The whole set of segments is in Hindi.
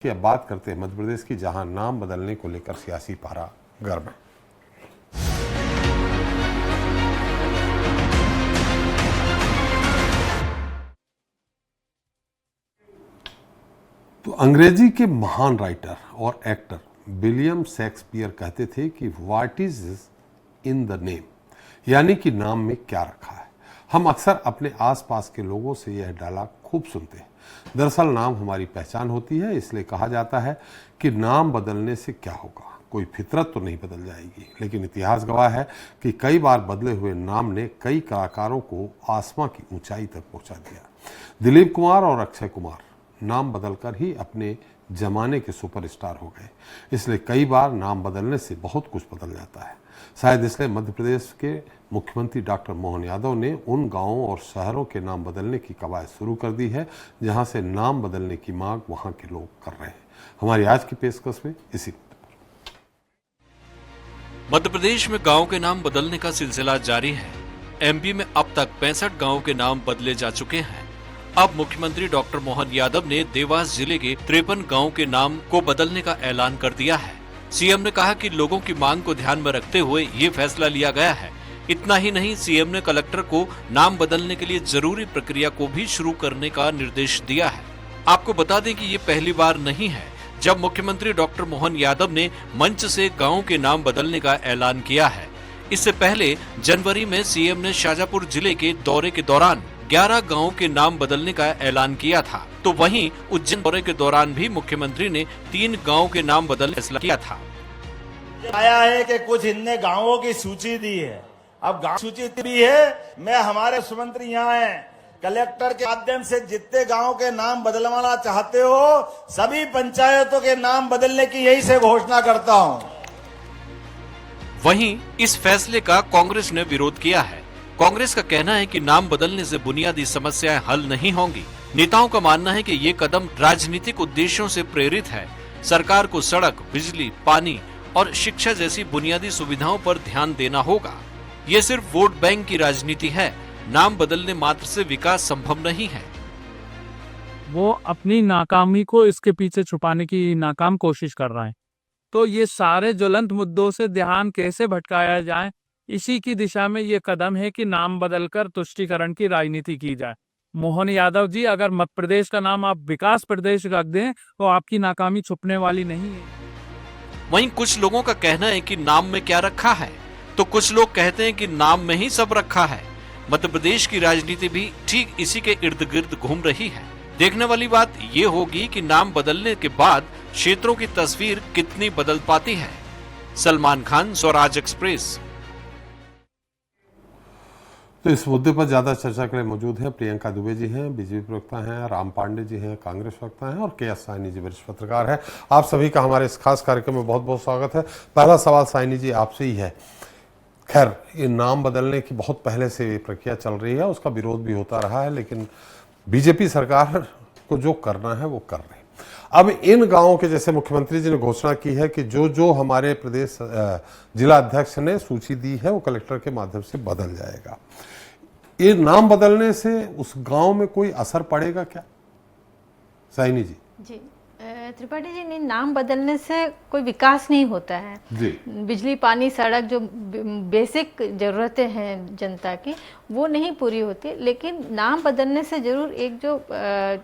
कि अब बात करते हैं मध्य प्रदेश की, जहां नाम बदलने को लेकर सियासी पारा गर्म है। तो अंग्रेजी के महान राइटर और एक्टर विलियम शेक्सपियर कहते थे कि what is in the name, यानी कि नाम में क्या रखा है। हम अक्सर अपने आसपास के लोगों से यह डायलॉग खूब सुनते हैं। दरअसल नाम हमारी पहचान होती है, इसलिए कहा जाता है कि नाम बदलने से क्या होगा, कोई फितरत तो नहीं बदल जाएगी। लेकिन इतिहास गवाह है कि कई बार बदले हुए नाम ने कई कलाकारों को आसमां की ऊंचाई तक पहुंचा दिया। दिलीप कुमार और अक्षय कुमार नाम बदलकर ही अपने जमाने के सुपरस्टार हो गए। इसलिए कई बार नाम बदलने से बहुत कुछ बदल जाता है। शायद इसलिए मध्य प्रदेश के मुख्यमंत्री डॉक्टर मोहन यादव ने उन गांवों और शहरों के नाम बदलने की कवायद शुरू कर दी है जहां से नाम बदलने की मांग वहां के लोग कर रहे हैं। हमारी आज की पेशकश में इसी मध्य प्रदेश में गांव के नाम बदलने का सिलसिला जारी है। एमपी में अब तक 65 गांव के नाम बदले जा चुके हैं। अब मुख्यमंत्री डॉक्टर मोहन यादव ने देवास जिले के 53 गांव के नाम को बदलने का ऐलान कर दिया है। सीएम ने कहा कि लोगों की मांग को ध्यान में रखते हुए ये फैसला लिया गया है। इतना ही नहीं, सीएम ने कलेक्टर को नाम बदलने के लिए जरूरी प्रक्रिया को भी शुरू करने का निर्देश दिया है। आपको बता दें कि ये पहली बार नहीं है जब मुख्यमंत्री डॉक्टर मोहन यादव ने मंच से गाँव के नाम बदलने का ऐलान किया है। इससे पहले जनवरी में सीएम ने शाजापुर जिले के दौरे के दौरान 11 गांवों के नाम बदलने का ऐलान किया था। तो वहीं उज्जैन दौरे के दौरान भी मुख्यमंत्री ने 3 गांवों के नाम बदलने का फैसला किया था। आया है कि कुछ इनने गांवों की सूची दी है। अब गांव सूची भी है। मैं हमारे मुख्यमंत्री यहाँ हैं, कलेक्टर के माध्यम से जितने गांव के नाम बदलवाना चाहते हो सभी पंचायतों के नाम बदलने की यही से घोषणा करता हूँ। वहीं इस फैसले का कांग्रेस ने विरोध किया है। कांग्रेस का कहना है कि नाम बदलने से बुनियादी समस्याएं हल नहीं होंगी। नेताओं का मानना है कि ये कदम राजनीतिक उद्देश्यों से प्रेरित है। सरकार को सड़क, बिजली, पानी और शिक्षा जैसी बुनियादी सुविधाओं पर ध्यान देना होगा। ये सिर्फ वोट बैंक की राजनीति है। नाम बदलने मात्र से विकास संभव नहीं है। वो अपनी नाकामी को इसके पीछे छुपाने की नाकाम कोशिश कर रहा है। तो ये सारे ज्वलंत मुद्दों से ध्यान कैसे भटकाया जाए, इसी की दिशा में ये कदम है कि नाम बदलकर तुष्टीकरण की राजनीति की जाए। मोहन यादव जी, अगर मध्य प्रदेश का नाम आप विकास प्रदेश रख दें तो आपकी नाकामी छुपने वाली नहीं है। वहीं कुछ लोगों का कहना है कि नाम में क्या रखा है, तो कुछ लोग कहते हैं कि नाम में ही सब रखा है। मध्य प्रदेश की राजनीति भी ठीक इसी के इर्द गिर्द घूम रही है। देखने वाली बात ये होगी कि नाम बदलने के बाद क्षेत्रों की तस्वीर कितनी बदल पाती है। सलमान खान, स्वराज एक्सप्रेस। तो इस मुद्दे पर ज्यादा चर्चा के लिए मौजूद हैं प्रियंका दुबे जी हैं, बीजेपी प्रवक्ता हैं, राम पांडे जी हैं, कांग्रेस प्रवक्ता हैं, और के एस साइनी जी वरिष्ठ पत्रकार हैं। आप सभी का हमारे इस खास कार्यक्रम में बहुत बहुत स्वागत है। पहला सवाल साइनी जी आपसे ही है। खैर, ये नाम बदलने की बहुत पहले से प्रक्रिया चल रही है, उसका विरोध भी होता रहा है, लेकिन बीजेपी सरकार को जो करना है वो कर रही है। अब इन गांवों के, जैसे मुख्यमंत्री जी ने घोषणा की है कि जो जो हमारे प्रदेश जिला अध्यक्ष ने सूची दी है वो कलेक्टर के माध्यम से बदल जाएगा। ये नाम बदलने से उस गांव में कोई असर पड़ेगा क्या, साइनी जी? जी त्रिपाठी जी, नहीं, नाम बदलने से कोई विकास नहीं होता है जी। बिजली, पानी, सड़क, जो बेसिक ज़रूरतें हैं जनता की, वो नहीं पूरी होती। लेकिन नाम बदलने से ज़रूर एक जो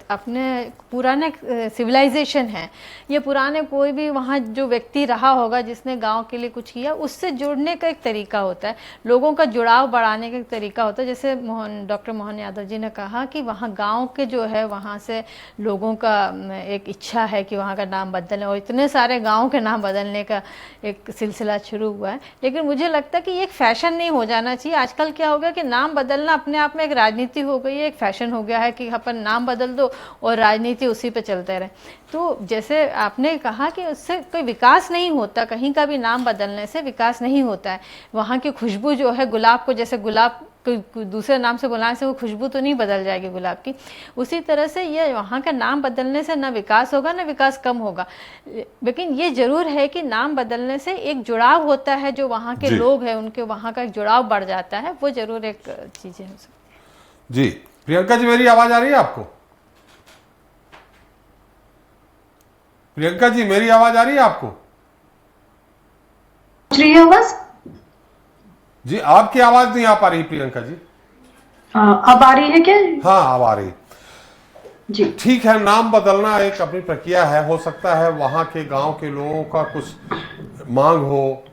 अपने पुराने सिविलाइजेशन है, ये पुराने कोई भी वहाँ जो व्यक्ति रहा होगा जिसने गांव के लिए कुछ किया, उससे जुड़ने का एक तरीका होता है, लोगों का जुड़ाव बढ़ाने का एक तरीका होता है। जैसे डॉक्टर मोहन यादव जी ने कहा कि वहाँ गाँव के जो है वहाँ से लोगों का एक इच्छा है कि वहाँ का नाम बदलने, और इतने सारे गाँव के नाम बदलने का एक सिलसिला शुरू हुआ है। लेकिन मुझे लगता है कि ये एक फैशन नहीं हो जाना चाहिए। आजकल क्या हो गया कि नाम बदलना अपने आप में एक राजनीति हो गई है, एक फैशन हो गया है कि अपन नाम बदल दो और राजनीति उसी पे चलते रहे। तो जैसे आपने कहा कि उससे कोई विकास नहीं होता, कहीं का भी नाम बदलने से विकास नहीं होता है। वहाँ की खुशबू जो है, गुलाब को जैसे गुलाब दूसरे नाम से बुलाने से वो खुशबू तो नहीं बदल जाएगी गुलाब की, उसी तरह से ये वहाँ का नाम बदलने से ना विकास होगा ना विकास कम होगा। लेकिन ये जरूर है कि नाम बदलने से एक जुड़ाव होता है, जो वहाँ के लोग हैं उनके वहाँ का एक जुड़ाव बढ़ जाता है, वो जरूर एक चीज़ है। जी प्रियंका जी, मेरी आवाज आ रही है आपको? प्रियंका जी, मेरी आवाज आ रही है आपको? रही है आवाज? जी, आपकी आवाज नहीं आ पा रही प्रियंका जी। अब आ रही है क्या? हाँ, अब आ रही। जी ठीक है, नाम बदलना एक अपनी प्रक्रिया है। हो सकता है वहां के गांव के लोगों का कुछ मांग हो,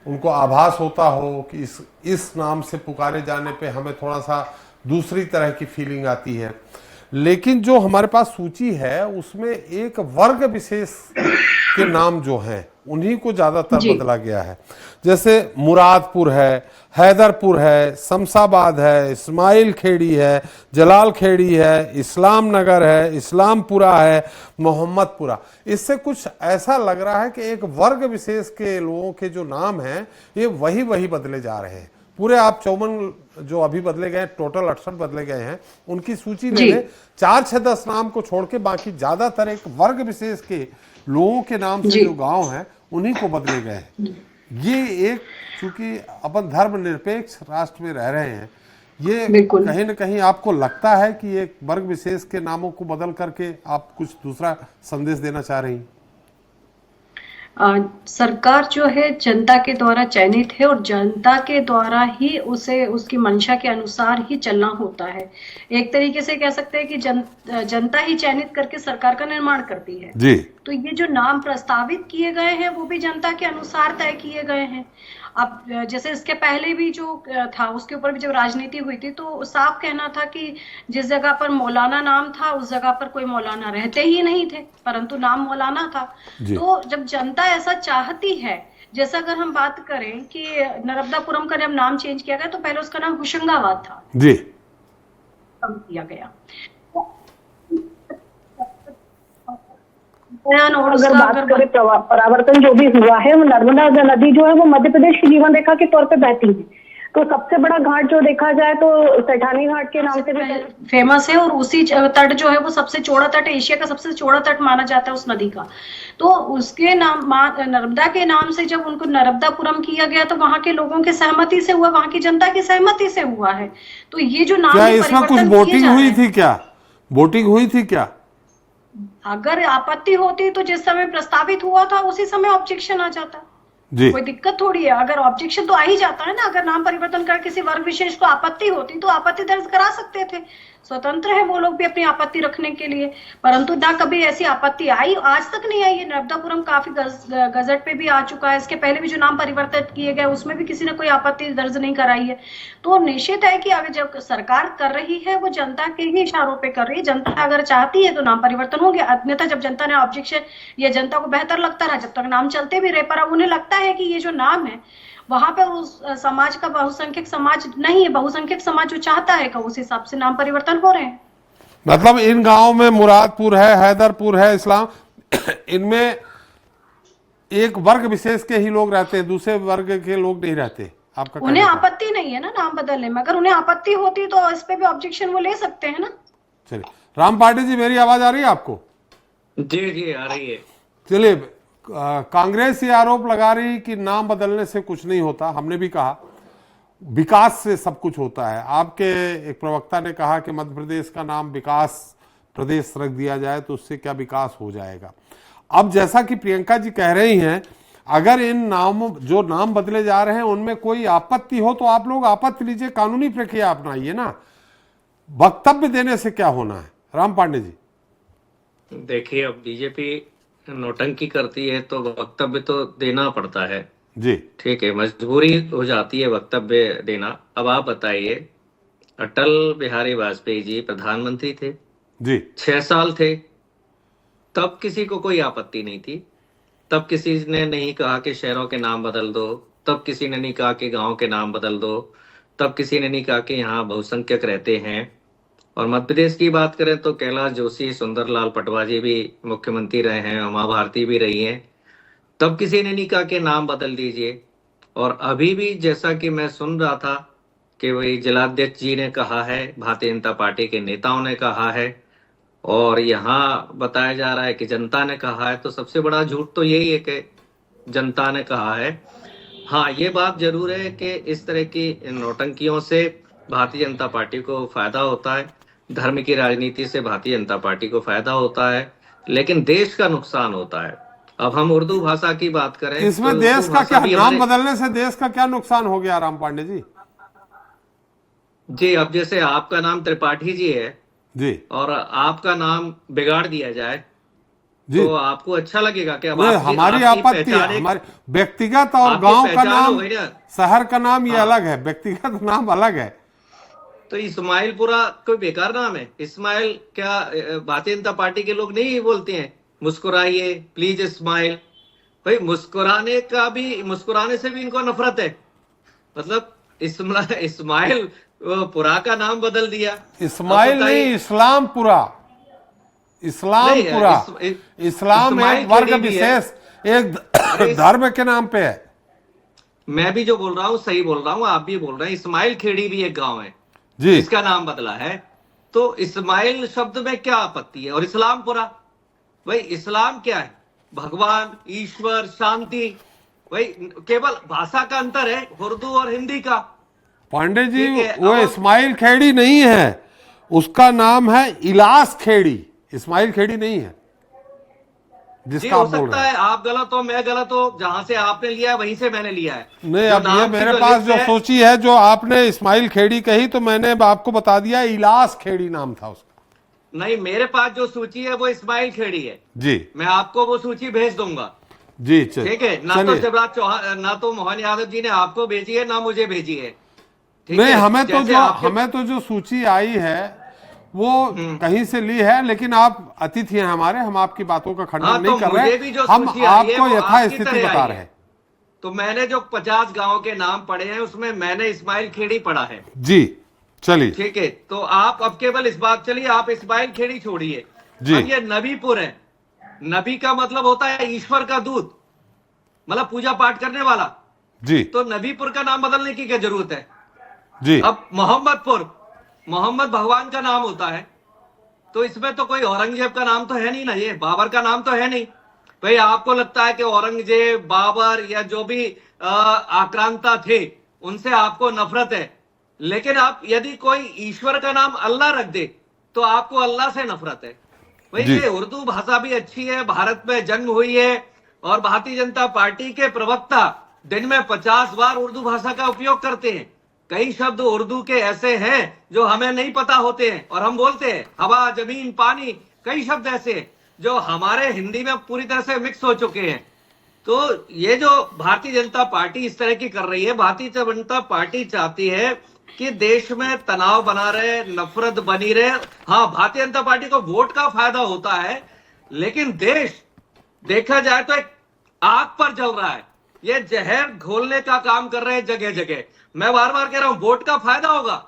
उनको आभास होता हो कि इस नाम से पुकारे जाने पे हमें थोड़ा सा दूसरी तरह की फीलिंग आती है। लेकिन जो हमारे पास सूची है उसमें एक वर्ग विशेष के नाम जो हैं उन्हीं को ज्यादातर जी। बदला गया है। जैसे मुरादपुर है, हैदरपुर है, शमशाबाद है, इस्माइल खेड़ी है, जलाल खेड़ी है, इस्लाम नगर है, इस्लामपुरा है, मोहम्मदपुरा। इससे कुछ ऐसा लग रहा है कि एक वर्ग विशेष के लोगों के जो नाम हैं ये वही बदले जा रहे हैं। पूरे आप 54 जो अभी बदले गए, टोटल 68 बदले गए हैं, उनकी सूची ले लें। 4, 6, 10 नाम को छोड़ के बाकी ज्यादातर एक वर्ग विशेष के लोगों के नाम से जो गांव हैं उन्हीं को बदले गए हैं। ये एक, चूंकि अपन धर्मनिरपेक्ष राष्ट्र में रह रहे हैं, ये कहीं न कहीं आपको लगता है कि एक वर्ग विशेष के नामों को बदल करके आप कुछ दूसरा संदेश देना चाह रही हैं? सरकार जो है जनता के द्वारा चयनित है और जनता के द्वारा ही उसे उसकी मंशा के अनुसार ही चलना होता है। एक तरीके से कह सकते हैं कि जनता ही चयनित करके सरकार का निर्माण करती है जी। तो ये जो नाम प्रस्तावित किए गए हैं वो भी जनता के अनुसार तय किए गए हैं। अब जैसे इसके पहले भी जो था उसके ऊपर भी जब राजनीति हुई थी तो साफ कहना था कि जिस जगह पर मौलाना नाम था उस जगह पर कोई मौलाना रहते ही नहीं थे, परंतु नाम मौलाना था। तो जब जनता ऐसा चाहती है, जैसा अगर हम बात करें कि नर्मदापुरम का जब नाम चेंज किया गया तो पहले उसका नाम होशंगाबाद था जी, किया गया। और अगर बात करें परावर्तन जो भी हुआ है, वो नर्मदा नदी जो है वो मध्य प्रदेश की जीवन रेखा के तौर पे बहती है। तो सबसे बड़ा घाट जो देखा जाए तो सेठानी घाट के नाम से भी फेमस है और उसी तट जो है वो सबसे चौड़ा तट, एशिया का सबसे चौड़ा तट माना जाता है उस नदी का। तो उसके नाम नर्मदा के नाम से जब उनको नर्मदापुरम किया गया तो वहां के लोगों की सहमति से हुआ, वहां की जनता की सहमति से हुआ है। तो ये जो नाम क्या इसमें कुछ वोटिंग हुई थी? क्या वोटिंग हुई थी? क्या अगर आपत्ति होती तो जिस समय प्रस्तावित हुआ था उसी समय ऑब्जेक्शन आ जाता, कोई दिक्कत थोड़ी है। अगर ऑब्जेक्शन तो आ ही जाता है ना, अगर नाम परिवर्तन कर किसी वर्ग विशेष को आपत्ति होती तो आपत्ति दर्ज करा सकते थे, स्वतंत्र है वो लोग भी अपनी आपत्ति रखने के लिए, परंतु ना कभी ऐसी आपत्ति आई, आज तक नहीं आई है। नर्मदापुरम काफी गजट पे भी आ चुका है, इसके पहले भी जो नाम परिवर्तित किए गए उसमें भी किसी ने कोई आपत्ति दर्ज नहीं कराई है। तो निश्चित है कि अगर जब सरकार कर रही है वो जनता के ही इशारों पे कर रही है। जनता अगर चाहती है तो नाम परिवर्तन हो गया, अन्यथा जब जनता ने ऑब्जेक्शन, या जनता को बेहतर लगता रहा जब तक नाम चलते भी रहे, पर अब उन्हें लगता है कि ये जो नाम है वहां पर उस समाज का बहुसंख्यक समाज नहीं है, बहुसंख्यक समाज जो चाहता है का उस हिसाब से नाम परिवर्तन हो रहे हैं। मतलब इन गांवों में मुरादपुर है, हैदरपुर है, इस्लाम, इनमें एक वर्ग विशेष के ही लोग रहते हैं, दूसरे वर्ग के लोग नहीं रहते। आपका उन्हें आपत्ति नहीं है ना नाम बदलने में, अगर उन्हें आपत्ति होती तो इस पे भी ऑब्जेक्शन वो ले सकते हैं ना। चलिए, राम पाटिल जी, मेरी आवाज आ रही है आपको? जी जी आ रही है। चलिए, कांग्रेस ये आरोप लगा रही कि नाम बदलने से कुछ नहीं होता। हमने भी कहा विकास से सब कुछ होता है। आपके एक प्रवक्ता ने कहा कि मध्य प्रदेश का नाम विकास प्रदेश रख दिया जाए तो उससे क्या विकास हो जाएगा। अब जैसा कि प्रियंका जी कह रही हैं, अगर इन नामों जो नाम बदले जा रहे हैं उनमें कोई आपत्ति हो तो आप लोग आपत्ति लीजिए, कानूनी प्रक्रिया अपनाइए ना। वक्तव्य देने से क्या होना है? राम पांडे जी, देखिए, अब बीजेपी नौटंकी करती है तो वक्तव्य तो देना पड़ता है जी, ठीक है, मजबूरी हो जाती है वक्तव्य देना। अब आप बताइए, अटल बिहारी वाजपेयी जी प्रधानमंत्री थे जी, 6 साल थे, तब किसी को कोई आपत्ति नहीं थी, तब किसी ने नहीं कहा कि शहरों के नाम बदल दो, तब किसी ने नहीं कहा कि गांव के नाम बदल दो, तब किसी ने नहीं कहा कि यहाँ बहुसंख्यक रहते हैं। और मध्य प्रदेश की बात करें तो कैलाश जोशी, सुंदरलाल पटवा जी भी मुख्यमंत्री रहे हैं, उमा भारती भी रही हैं, तब किसी ने नहीं कहा कि नाम बदल दीजिए। और अभी भी जैसा कि मैं सुन रहा था कि वही जिलाध्यक्ष जी ने कहा है, भारतीय जनता पार्टी के नेताओं ने कहा है, और यहाँ बताया जा रहा है कि जनता ने कहा है, तो सबसे बड़ा झूठ तो यही है कि जनता ने कहा है। हाँ, ये बात जरूर है कि इस तरह की नौटंकियों से भारतीय जनता पार्टी को फायदा होता है, धर्म की राजनीति से भारतीय जनता पार्टी को फायदा होता है, लेकिन देश का नुकसान होता है। अब हम उर्दू भाषा की बात करें, इसमें तो देश उर्दू का भाषा क्या, भी नाम हमारे- बदलने से देश का क्या नुकसान हो गया राम पांडे जी? जी, अब जैसे आपका नाम त्रिपाठी जी है जी और आपका नाम बिगाड़ दिया जाए जी, तो आपको अच्छा लगेगा कि अब नहीं, आपकी हमारी आपकी आपत्ति है। पहचान एक- हमारी व्यक्तिगत और आपकी गांव का पहचान नाम, हो गई ना। शहर का नाम ये हाँ। अलग है, व्यक्तिगत नाम अलग है। तो इस्माइलपुरा कोई बेकार नाम है? इस्माइल क्या भारतीय जनता पार्टी के लोग नहीं बोलते हैं मुस्कुराइए प्लीज इस्माइल? भाई मुस्कुराने से भी इनको नफरत है। मतलब इस्माइल पुरा का नाम बदल दिया। इस्माइल अब बताइए- नहीं, इस्लामपुरा, इस्लामपुरा। इस्लाम इस्माइल एक वर्ग खेड़ी भी है। विशेष, एक धर्म के नाम पे है। मैं भी जो बोल रहा हूँ सही बोल रहा हूँ, आप भी बोल रहे हैं। इस्माइल खेड़ी भी एक गांव है जी, इसका नाम बदला है। तो इस्माइल शब्द में क्या आपत्ति है? और इस्लामपुरा, भाई इस्लाम क्या है? भगवान, ईश्वर, शांति। भाई केवल भाषा का अंतर है उर्दू और हिंदी का। पांडे जी ठीक है, वो अब- इस्माइल खेड़ी नहीं है, उसका नाम है इलास खेड़ी, इस्माइल खेड़ी नहीं है जी, जिसका हो आप बोल सकता रहे हैं। है आप गलत हो, मैं गलत हो। जहां से आपने लिया है वहीं से मैंने लिया है। नहीं, जो अब ये नाम की मेरे जो पास लिस्ट जो है- सोची है, जो आपने इस्माइल खेड़ी कही तो मैंने आपको बता दिया इलास खेड़ी नाम था उसका। नहीं, मेरे पास जो सूची है वो इस्माइल खेड़ी है। जी मैं आपको वो सूची भेज दूंगा। जी, ठीक है ना? तो शिवराज चौहान, ना तो मोहन यादव जी ने आपको भेजी है, ना मुझे भेजी है। ठीक नहीं, है? हमें जैसे तो जो सूची आई है वो कहीं से ली है, लेकिन आप अतिथि हैं हमारे, हम आपकी बातों का खंडन हाँ, नहीं तो कर रहे, मुझे भी जो हम सूची आई है आपको वो आपकी यथास्थिति तरह बता आई रहे है। हैं। तो मैंने जो 50 गांव के नाम पढ़े हैं उसमें मैंने इस्माइल खेड़ी पढ़ा है। जी चलिए, ठीक है, तो आप अब केवल इस बात, चलिए आप इस्माइल खेड़ी छोड़िए। जी। अब ये नबीपुर है। नबी का मतलब होता है ईश्वर का दूत, मतलब पूजा पाठ करने वाला। जी तो नबीपुर का नाम बदलने की क्या जरूरत है? जी, अब मोहम्मदपुर, मोहम्मद भगवान का नाम होता है। तो इसमें तो कोई औरंगजेब का नाम तो है नहीं ना, ये बाबर का नाम तो है नहीं। भाई आपको लगता है कि औरंगजेब, बाबर या जो भी आक्रांता थे उनसे आपको नफरत है, लेकिन आप यदि कोई ईश्वर का नाम अल्लाह रख दे तो आपको अल्लाह से नफरत है। भाई जी। ये उर्दू भाषा भी अच्छी है, भारत में जन्म हुई है, और भारतीय जनता पार्टी के प्रवक्ता दिन में 50 बार उर्दू भाषा का उपयोग करते हैं। कई शब्द उर्दू के ऐसे हैं जो हमें नहीं पता होते हैं और हम बोलते हैं। हवा, जमीन, पानी, कई शब्द ऐसे हैं जो हमारे हिंदी में पूरी तरह से मिक्स हो चुके हैं। तो ये जो भारतीय जनता पार्टी इस तरह की कर रही है, भारतीय जनता पार्टी चाहती है कि देश में तनाव बना रहे, नफरत बनी रहे। हाँ, भारतीय जनता पार्टी को वोट का फायदा होता है, लेकिन देश देखा जाए तो एक आग पर जल रहा है। ये जहर घोलने का काम कर रहे हैं जगह जगह। मैं बार बार कह रहा हूं, वोट का फायदा होगा,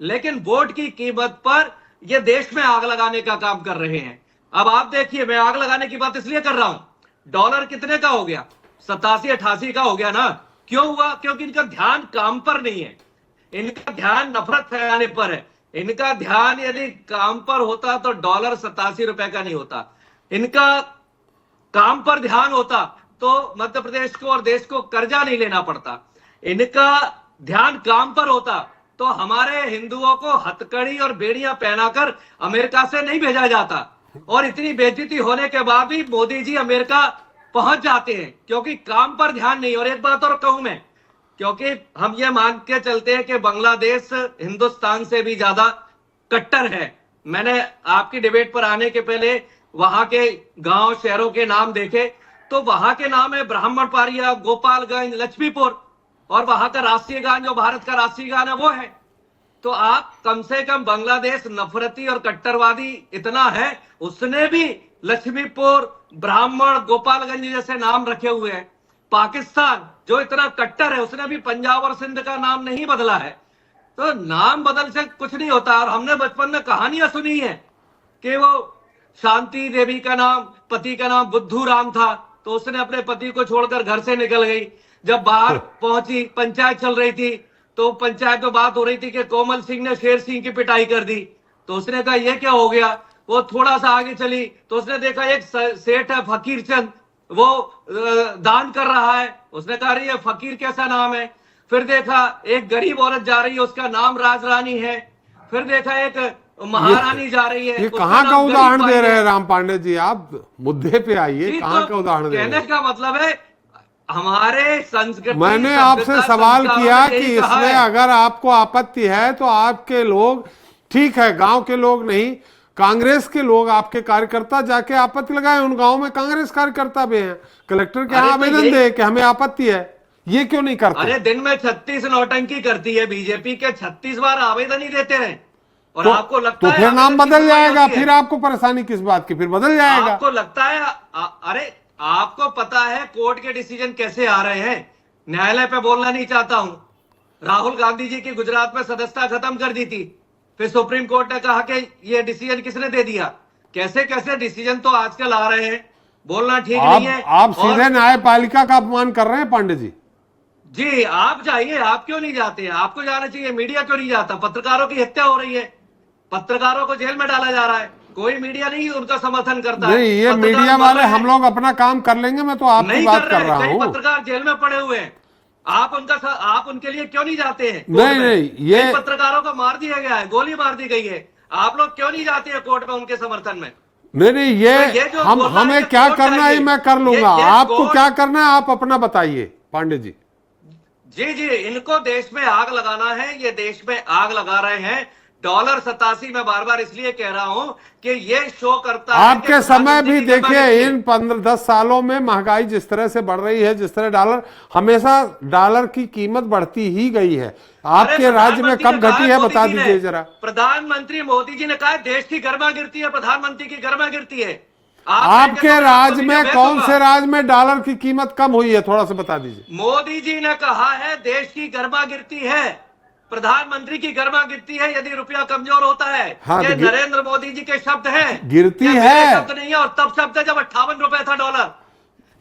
लेकिन वोट की कीमत पर ये देश में आग लगाने का काम कर रहे हैं। अब आप देखिए, मैं आग लगाने की बात इसलिए कर रहा हूं, डॉलर कितने का हो गया? 87-88 का हो गया ना। क्यों हुआ? क्योंकि इनका ध्यान काम पर नहीं है, इनका ध्यान नफरत फैलाने पर है। इनका ध्यान यदि काम पर होता तो डॉलर 87 रुपए का नहीं होता। इनका काम पर ध्यान होता तो मध्य प्रदेश को और देश को कर्जा नहीं लेना पड़ता। इनका ध्यान काम पर होता तो हमारे हिंदुओं को हथकड़ी और बेड़ियां पहनाकर अमेरिका से नहीं भेजा जाता। और इतनी बेइज्जती होने के बाद भी मोदी जी अमेरिका पहुंच जाते हैं, क्योंकि काम पर ध्यान नहीं। और एक बात और कहूं मैं, क्योंकि हम ये मान के चलते हैं कि बांग्लादेश हिंदुस्तान से भी ज्यादा कट्टर है। मैंने आपकी डिबेट पर आने के पहले वहां के गांव शहरों के नाम देखे, तो वहां के नाम है ब्राह्मणपारिया, गोपालगंज, लक्ष्मीपुर, और वहां का राष्ट्रीय गान जो भारत का राष्ट्रीय गान है वो है। तो आप कम से कम, बांग्लादेश नफरती और कट्टरवादी इतना है, उसने भी लक्ष्मीपुर, ब्राह्मण, गोपालगंज जैसे नाम रखे हुए हैं। पाकिस्तान जो इतना कट्टर है, उसने भी पंजाब और सिंध का नाम नहीं बदला है। तो नाम बदल से कुछ नहीं होता। और हमने बचपन में कहानियां सुनी है कि वो शांति देवी का नाम, पति का नाम बुद्धू राम था, तो उसने अपने पति को छोड़कर घर से निकल गई। जब बाहर पहुंची, पंचायत चल रही थी, तो पंचायत में बात हो रही थी कि कोमल सिंह ने शेर सिंह की पिटाई कर दी। तो उसने कहा ये क्या हो गया? वो थोड़ा सा आगे चली तो उसने देखा एक सेठ है फकीर चंद, वो दान कर रहा है। उसने कहा ये फकीर कैसा नाम है? फिर देखा एक गरीब औरत जा रही है, उसका नाम राजरानी है। फिर देखा एक महारानी जा रही है। ये उसका कहाँ का नाम उदाहरण गरीब दे बाई रहे है। हैं राम पांडे जी? आप मुद्दे पे आइए, जी, कहाँ तो का उदाहरण दे रहे कहने हैं? का मतलब है हमारे संस्कृति, मैंने सभ्यता, आपसे सवाल संस्कारों किया में कि यही कहा इसमें है। अगर आपको आपत्ति है तो आपके लोग, ठीक है गांव के लोग नहीं, कांग्रेस के लोग, आपके कार्यकर्ता जाके आपत्ति लगाए। उन गांव में कांग्रेस कार्यकर्ता भी हैं, कलेक्टर के यहाँ अरे तो आवेदन दे कि हमें आपत्ति है। ये क्यों नहीं करते? अरे दिन में 36 नौटंकी करती है बीजेपी के, 36 बार आवेदन ही देते हैं। और तो, आपको लगता तो है फिर नाम आवेदन की बदल सुनवाई जाएगा, होती है? फिर आपको परेशानी किस बात की? फिर बदल जाएगा। आपको लगता है अरे आपको पता है कोर्ट के डिसीजन कैसे आ रहे हैं? न्यायालय पे बोलना नहीं चाहता हूं। राहुल गांधी जी की गुजरात में सदस्यता खत्म कर दी थी, फिर सुप्रीम कोर्ट ने कहा कि ये डिसीजन किसने दे दिया? कैसे कैसे डिसीजन तो आजकल आ रहे हैं, बोलना ठीक नहीं है। आप सीधे न्यायपालिका का अपमान कर रहे हैं पांडे जी। जी आप जाइए, आप क्यों नहीं जाते? आपको जाना चाहिए। मीडिया क्यों नहीं जाता? पत्रकारों की हत्या हो रही है, पत्रकारों को जेल में डाला जा रहा है, कोई मीडिया नहीं उनका समर्थन करता है। नहीं, ये पत्रकार मीडिया मर वाले रहे हैं। हम लोग अपना काम कर लेंगे, मैं तो आपकी नहीं बात कर रहा कई हूँ। पत्रकार जेल में पड़े हुए हैं, आप उनके लिए क्यों नहीं जाते हैं? नहीं नहीं, ये कई पत्रकारों को मार दिया गया है, गोली मार दी गई है, आप लोग क्यों नहीं जाते हैं कोर्ट में उनके समर्थन में? नहीं, ये जो हम बोलना है हमें कि क्या कोर्ट करना है चाहिए। मैं कर लूंगा, ये आपको कोर्ट- क्या करना है आप अपना बताइए पांडे जी। जी जी, इनको देश में आग लगाना है, ये देश में आग लगा रहे हैं। $87 मैं बार बार इसलिए कह रहा हूं कि ये शो करता है आपके कि समय भी प्रधानमंत्री की देखिए, जमानत इन 15-10 सालों में महंगाई जिस तरह से बढ़ रही है, जिस तरह डॉलर, हमेशा डॉलर की कीमत बढ़ती ही गई है। आपके राज्य में कब घटी है बता दीजिए जरा। प्रधानमंत्री मोदी जी ने कहा देश की गर्मा गिरती है, प्रधानमंत्री की गर्मा गिरती है। आपके राज्य में कौन से राज्य में डॉलर की कीमत कम हुई है, थोड़ा सा बता दीजिए। मोदी जी ने कहा है देश की गर्मा गिरती है, प्रधानमंत्री की गर्मा गिरती है यदि रुपया कमजोर होता है। हाँ, ये तो नरेंद्र मोदी जी के शब्द हैं, गिरती ये मेरे है। शब्द नहीं है। और तब शब्द है जब 58 रुपए था डॉलर,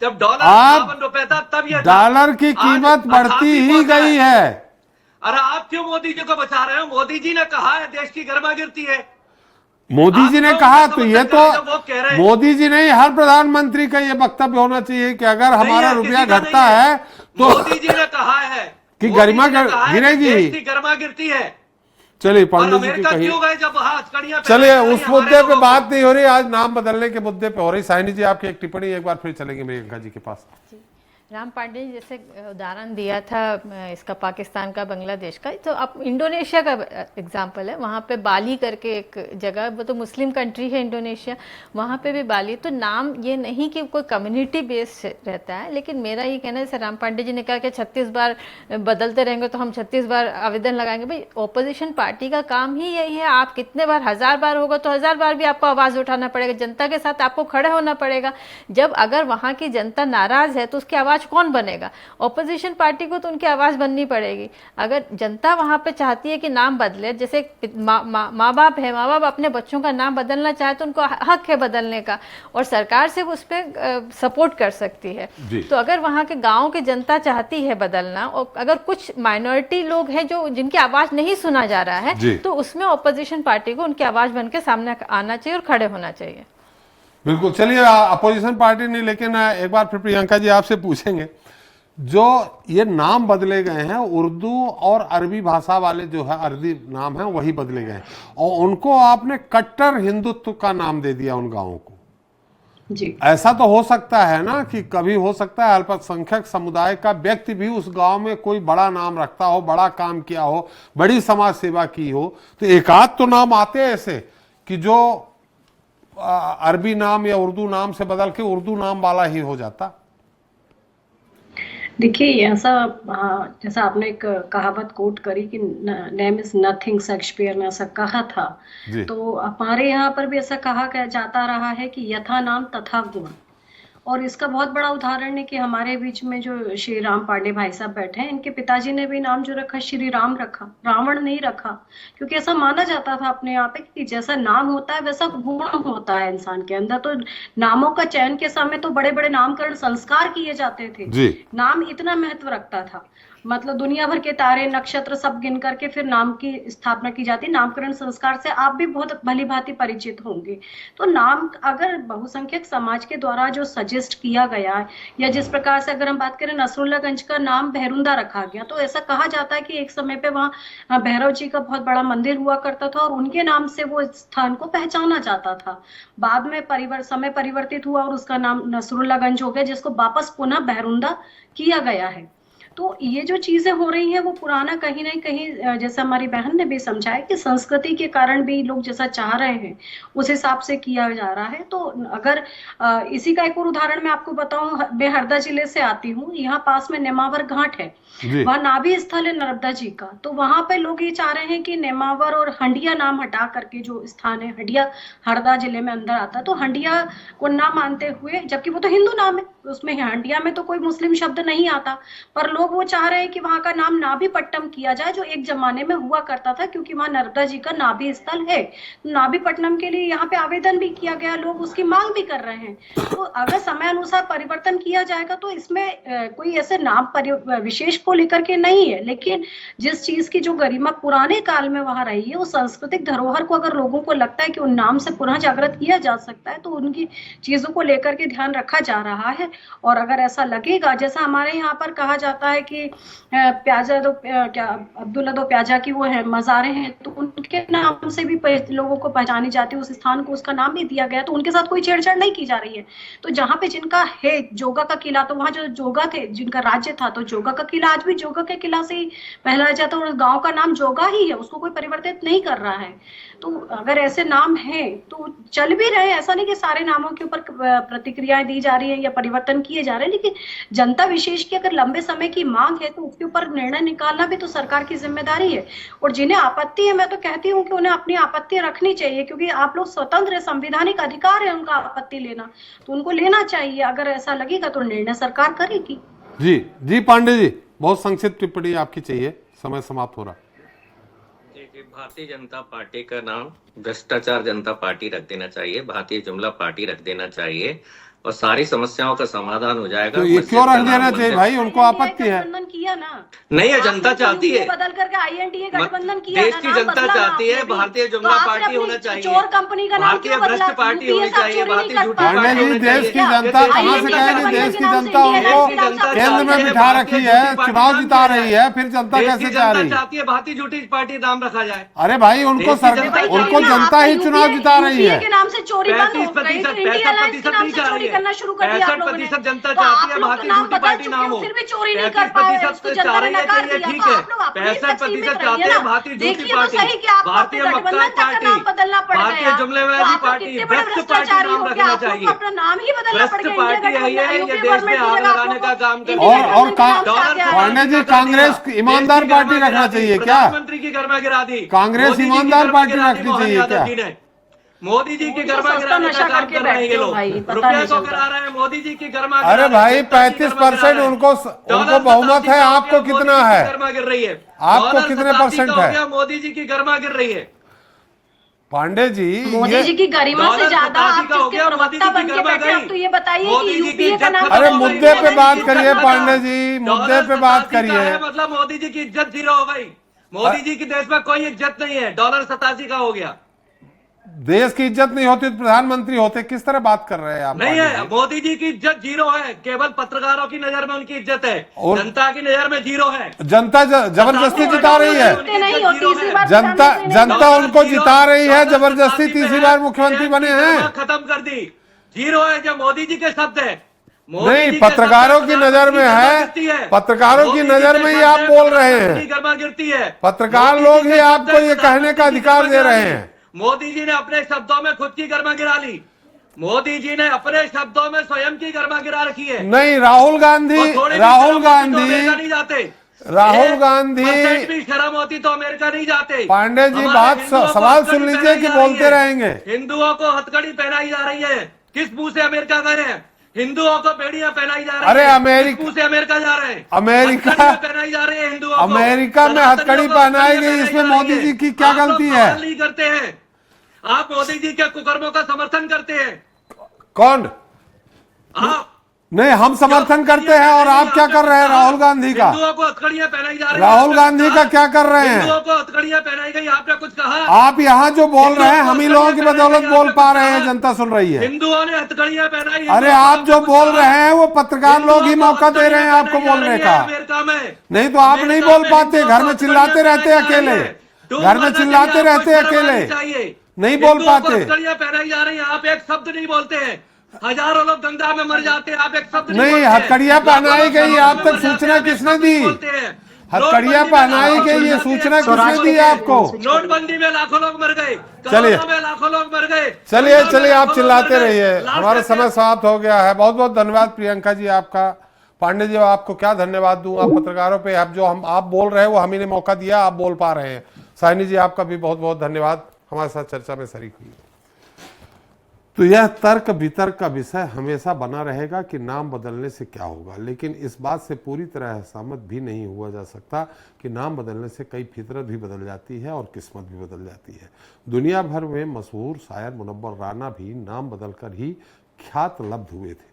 जब डॉलर आप 58 रुपए था तब ये डॉलर की कीमत बढ़ती ही गई है। अरे आप क्यों मोदी जी को बचा रहे हो? मोदी जी ने कहा है देश की गर्मा गिरती है। मोदी जी ने आप कहा, लोग तो ये समर्थन करें जब वो कह रहे तो हैं। मोदी जी नहीं, हर प्रधानमंत्री का ये वक्तव्य होना चाहिए कि अगर हमारा नहीं है, रुपया किसी का घटता नहीं है तो मोदी जी ने कहा है कि मोदी गरिमा जी ने कहा है कि गिरेगी। देश की गर्मा गिरती है। चलिए और पांडे जी की अमेरिका कहिए। क्यों गए जब हथकड़ियां चलिए पहनाई उस हमारे मुद्दे पे लोगों बात को? नहीं हो रही, आज नाम बदलने के मुद्दे पे हो रही। साइनी जी आपकी एक टिप्पणी एक बार फिर चलेंगे प्रियंका जी के पास। राम पांडे जी जैसे उदाहरण दिया था इसका पाकिस्तान का, बांग्लादेश का, तो अब इंडोनेशिया का एग्जांपल है। वहाँ पे बाली करके एक जगह, वो तो मुस्लिम कंट्री है इंडोनेशिया, वहाँ पे भी बाली। तो नाम ये नहीं कि कोई कम्युनिटी बेस रहता है, लेकिन मेरा ये कहना है जैसे राम पांडे जी ने कहा कि 36 बार बदलते रहेंगे तो हम 36 बार आवेदन लगाएंगे। भाई ऑपोजिशन पार्टी का काम ही यही है, आप कितने बार, 1000 बार होगा तो 1000 बार भी आपको आवाज़ उठाना पड़ेगा, जनता के साथ आपको खड़े होना पड़ेगा। जब अगर वहाँ की जनता नाराज़ है तो उसकी आवाज़ कौन बनेगा? ऑपोजिशन पार्टी को तो उनकी आवाज़ बननी पड़ेगी। अगर जनता वहाँ पे चाहती है कि नाम बदले, जैसे माँ बाप है, माँ बाप अपने बच्चों का नाम बदलना चाहे तो उनको हक है बदलने का, और सरकार से उस पर सपोर्ट कर सकती है। तो अगर वहाँ के गाँव की जनता चाहती है बदलना, और अगर कुछ माइनॉरिटी लोग हैं जो जिनकी आवाज़ नहीं सुना जा रहा है, तो उसमें ऑपोजिशन पार्टी को उनकी आवाज़ बन के सामने आना चाहिए और खड़े होना चाहिए। बिल्कुल। चलिए अपोजिशन पार्टी नहीं, लेकिन एक बार फिर प्रियंका जी आपसे पूछेंगे, जो ये नाम बदले गए हैं उर्दू और अरबी भाषा वाले जो है, अरबी नाम है वही बदले गए हैं, और उनको आपने कट्टर हिंदुत्व का नाम दे दिया उन गांवों को। जी, ऐसा तो हो सकता है ना कि कभी हो सकता है अल्पसंख्यक समुदाय का व्यक्ति भी उस गांव में कोई बड़ा नाम रखता हो, बड़ा काम किया हो, बड़ी समाज सेवा की हो, तो एक आध तो नाम आते हैं ऐसे कि जो अरबी नाम या उर्दू नाम से बदल के उर्दू नाम वाला ही हो जाता। देखिए ऐसा, जैसा आपने एक कहावत कोट करी कि नेम इज नथिंग, शेक्सपियर ने ऐसा कहा था। तो हमारे यहाँ पर भी ऐसा कहा जाता रहा है कि यथा नाम तथा गुण। और इसका बहुत बड़ा उदाहरण है कि हमारे बीच में जो श्री राम पांडे भाई साहब बैठे हैं, इनके पिताजी ने भी नाम जो रखा श्री राम रखा, रावण नहीं रखा, क्योंकि ऐसा माना जाता था अपने यहाँ पे कि जैसा नाम होता है वैसा गुण होता है इंसान के अंदर। तो नामों का चयन के समय तो बड़े बड़े नामकरण संस्कार किए जाते थे, नाम इतना महत्व रखता था। मतलब दुनिया भर के तारे नक्षत्र सब गिन करके फिर नाम की स्थापना की जाती है। नामकरण संस्कार से आप भी बहुत भली भांति परिचित होंगे। तो नाम अगर बहुसंख्यक समाज के द्वारा जो सजेस्ट किया गया है, या जिस प्रकार से अगर हम बात करें नसरुल्लागंज का नाम भैरुंदा रखा गया, तो ऐसा कहा जाता है कि एक समय पे वहाँ भैरव जी का बहुत बड़ा मंदिर हुआ करता था और उनके नाम से वो स्थान को पहचाना जाता था। बाद में समय परिवर्तित हुआ और उसका नाम नसरुल्लागंज हो गया, जिसको वापस पुनः भैरुंदा किया गया है। तो ये जो चीजें हो रही हैं वो पुराना कहीं ना कहीं, जैसे हमारी बहन ने भी समझाया कि संस्कृति के कारण भी लोग जैसा चाह रहे हैं उस हिसाब से किया जा रहा है। तो अगर इसी का एक और उदाहरण मैं आपको बताऊं, मैं हरदा जिले से आती हूँ, यहाँ पास में नेमावर घाट है, वहाँ नाभि स्थल है नर्मदा जी का। तो वहां पे लोग ये चाह रहे हैं कि नेमावर और हंडिया नाम हटा करके, जो स्थान है हंडिया हरदा जिले में अंदर आता है, तो हंडिया को ना मानते हुए, जबकि वो तो हिंदू नाम है, उसमें हंडिया में तो कोई मुस्लिम शब्द नहीं आता, पर लोग वो चाह रहे हैं कि वहां का नाम नाभीपट्टनम किया जाए, जो एक जमाने में हुआ करता था, क्योंकि वहां नर्मदा जी का नाभि स्थल है। नाभीपट्टनम के लिए यहाँ पे आवेदन भी किया गया, लोग उसकी मांग भी कर रहे हैं। तो अगर समय अनुसार परिवर्तन किया जाएगा तो इसमें कोई ऐसे नाम विशेष को लेकर के नहीं है, लेकिन जिस चीज की जो गरिमा पुराने काल में वहां रही है, उस सांस्कृतिक धरोहर को अगर लोगों को लगता है कि उन नाम से पुनः जागृत किया जा सकता है, तो उनकी चीजों को लेकर के ध्यान रखा जा रहा है। और अगर ऐसा लगेगा, जैसा हमारे यहाँ पर कहा जाता है कि प्याजा दो क्या अब्दुल्ला दो प्याजा की वो है मज़ारें हैं, तो उनके नाम से भी लोगों को पहचानी जाती है, उस स्थान को उसका नाम भी दिया गया, तो उनके साथ कोई छेड़छाड़ नहीं की जा रही है। तो जहाँ पे जिनका है जोगा का किला, तो वहाँ जो जोगा थे जिनका राज्य था, तो जोगा का किला आज भी जोगा के किला से ही पहला जाता है, और गांव का नाम जोगा ही है, उसको कोई परिवर्तित नहीं कर रहा है। तो अगर ऐसे नाम हैं तो चल भी रहे, ऐसा नहीं कि सारे नामों के ऊपर प्रतिक्रियाएं दी जा रही है या परिवर्तन किए जा रहे हैं, लेकिन जनता विशेष की अगर लंबे समय की मांग है तो उसके ऊपर निर्णय निकालना भी तो सरकार की जिम्मेदारी है। और जिन्हें आपत्ति है, मैं तो कहती हूँ कि उन्हें अपनी आपत्ति रखनी चाहिए, क्योंकि आप लोग स्वतंत्र, संवैधानिक अधिकार है उनका आपत्ति लेना, तो उनको लेना चाहिए। अगर ऐसा लगेगा तो निर्णय सरकार करेगी। जी पांडे जी, बहुत संक्षिप्त टिप्पणी आपकी चाहिए, समय समाप्त हो रहा। भारतीय जनता पार्टी का नाम भ्रष्टाचार जनता पार्टी रख देना चाहिए, भारतीय जुमला पार्टी रख देना चाहिए, और सारी समस्याओं का समाधान हो जाएगा। तो ये क्यों रख देना चाहिए भाई, उनको आपत्ति है? गठबंधन किया ना, नहीं है, जनता चाहती है, बदल करके INDA गठबंधन किया, देश की जनता चाहती है भारतीय जुमला पार्टी होना चाहिए, चोर कंपनी का नाम भारतीय भ्रष्ट पार्टी होनी चाहिए, भारतीय झूठी पांडे पार्टी जी, होनी देश की चाहिए। जनता कहाँ से कहेगी? देश की जनता उनको केंद्र में बिठा रखी है, चुनाव जिता रही है, फिर जनता कैसे चाह रही है? चाहती है भारतीय झूठी पार्टी नाम रखा जाए। अरे भाई, उनको जनता ही चुनाव जिता रही है। के नाम से चोरी बंद हो गई, तो इंडिया अलायंस के नाम से चोरी करना शुरू कर दिया आप लोगों ने। जनता चाहती है भारतीय झूठी पार्टी नाम हो, 35% चाह रही है कि ये ठीक है, 65% चाहते हैं भारतीय झूठी पार्टी, भारतीय मक्कार पार्टी, भारतीय जुमलेवादी पार्टी, भ्रष्ट पार्टी नाम रखना चाहिए। अपना नाम ही बदलना भ्रष्ट पड़ेगा। पार्टी है ये देश में आग लगाने का काम कर और पांडे जी, कांग्रेस ईमानदार पार्टी रखना चाहिए क्या? प्रधानमंत्री की गर्मा गिरा दी, कांग्रेस ईमानदार पार्टी रखनी चाहिए क्या? मोदी जी की गर्मा गिराने का काम कर रहे हैं ये लोग, रुपया को गिरा रहे हैं मोदी जी की गर्मा। अरे भाई, 35% उनको बहुमत है, आपको कितना है? गर्मा गिर रही है, आपको कितने परसेंट है? मोदी जी की गर्मा गिर रही है। पांडे जी, मोदी जी की गरिमा से ज्यादा आप जिसके प्रवक्ता बन के बैठे, अब तो ये बताइए कि यूपीए का नाम। अरे मुद्दे पे बात करिए पांडे जी, मुद्दे पे बात करिए। मतलब मोदी जी की इज्जत जीरो हो गई, मोदी जी की देश में कोई इज्जत नहीं है, $87 का हो गया। देश की इज्जत नहीं होती तो प्रधानमंत्री होते? किस तरह बात कर रहे हैं आप? नहीं है, मोदी जी की इज्जत जीरो है, केवल पत्रकारों की नजर में उनकी इज्जत है, जनता की नजर में जीरो है। जनता जबरदस्ती जिता रही है, जनता उनको जिता रही है जबरदस्ती, तीसरी बार मुख्यमंत्री बने हैं। खत्म कर दी, जीरो है जो मोदी जी के शब्द है। नहीं, पत्रकारों की नजर में है, पत्रकारों की नजर में ही आप बोल रहे हैं, गर्मा गिरती है, पत्रकार लोग ही आपको ये कहने का अधिकार दे रहे हैं। मोदी जी ने अपने शब्दों में खुद की गर्मा गिरा ली, मोदी जी ने अपने शब्दों में स्वयं की गर्मा गिरा रखी है। नहीं, राहुल गांधी भी शर्म होती तो अमेरिका नहीं जाते। पांडे जी, बात सवाल सुन लीजिए कि बोलते रहेंगे। हिंदुओं को हथकड़ी पहनाई जा रही है, किस मुंह से अमेरिका गए हैं? हिंदुओं को बेड़ियां पहनाई जा रही है। अरे अमेरिका से अमेरिका जा रहे हैं, अमेरिका पहनाई जा रही है हिंदुओं को। अमेरिका में हथकड़ी पहनाई गई, इसमें मोदी जी की क्या गलती है? नहीं करते हैं आप, मोदी जी के कुकर्मों का समर्थन करते हैं। कौन? आप नहीं, हम समर्थन करते हैं। और आप क्या कर रहे हैं राहुल गांधी का? हिंदुओं को हथकड़ियां पहनाई जा रही है। राहुल गांधी का क्या कर रहे हैं? हिंदुओं को हथकड़ियां पहनाई गई, आपने कुछ कहा? आप यहाँ जो बोल रहे हैं हम ही लोगों की बदौलत बोल पा रहे हैं, जनता सुन रही है। हिंदुओं ने हथकड़ियां पहनाई। अरे आप जो बोल रहे हैं वो पत्रकार लोग ही मौका दे रहे हैं आपको बोलने का। नहीं तो आप नहीं बोल पाते, घर में चिल्लाते रहते अकेले, घर में चिल्लाते रहते अकेले, नहीं बोल पाते। हथकड़ियां पहनाई जा रही है, आप एक शब्द नहीं बोलते हैं। हजारों लोग गंगा में मर जाते हैं, आप एक शब्द नहीं। हथकड़ियां पहनाई गई, आप तक सूचना किसने दी? हथकड़ियां पहनाई गई, ये सूचना किसने दी आपको? नोटबंदी में लाखों लोग मर गए, चलिए कोरोना में लाखों लोग मर गए। चलिए आप चिल्लाते रहिए, हमारा समय समाप्त हो गया है। बहुत बहुत धन्यवाद प्रियंका जी आपका। पांडे जी आपको क्या धन्यवाद दूं, आप पत्रकारों पे अब जो हम आप बोल रहे हैं वो हम ही ने मौका दिया, आप बोल पा रहे हैं। साइनी जी आपका भी बहुत बहुत धन्यवाद, हमारे साथ चर्चा में शरीक हुई। तो यह तर्क वितर्क का विषय हमेशा बना रहेगा कि नाम बदलने से क्या होगा, लेकिन इस बात से पूरी तरह सहमत भी नहीं हुआ जा सकता कि नाम बदलने से कई फितरत भी बदल जाती है और किस्मत भी बदल जाती है। दुनिया भर में मशहूर शायर मुनव्वर राना भी नाम बदलकर ही ख्यात लब्ध हुए थे।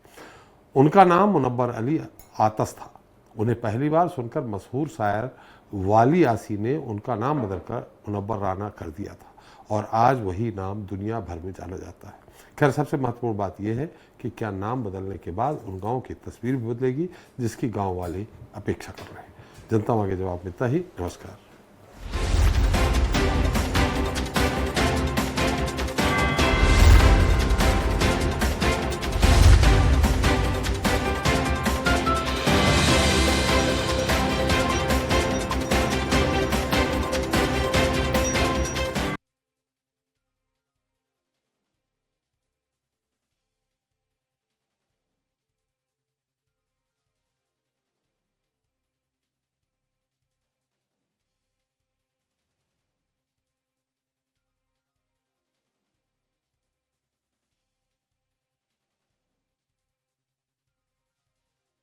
उनका नाम मुनव्वर अली आतश था। उन्हें पहली बार सुनकर मशहूर शायर वाली आसी ने उनका नाम बदलकर मुनव्वर राना कर दिया था और आज वही नाम दुनिया भर में जाना जाता है। खैर, सबसे महत्वपूर्ण बात यह है कि क्या नाम बदलने के बाद उन गांव की तस्वीर भी बदलेगी जिसकी गांव वाले अपेक्षा कर रहे हैं। जनता मांगे जवाब मिलता ही। नमस्कार।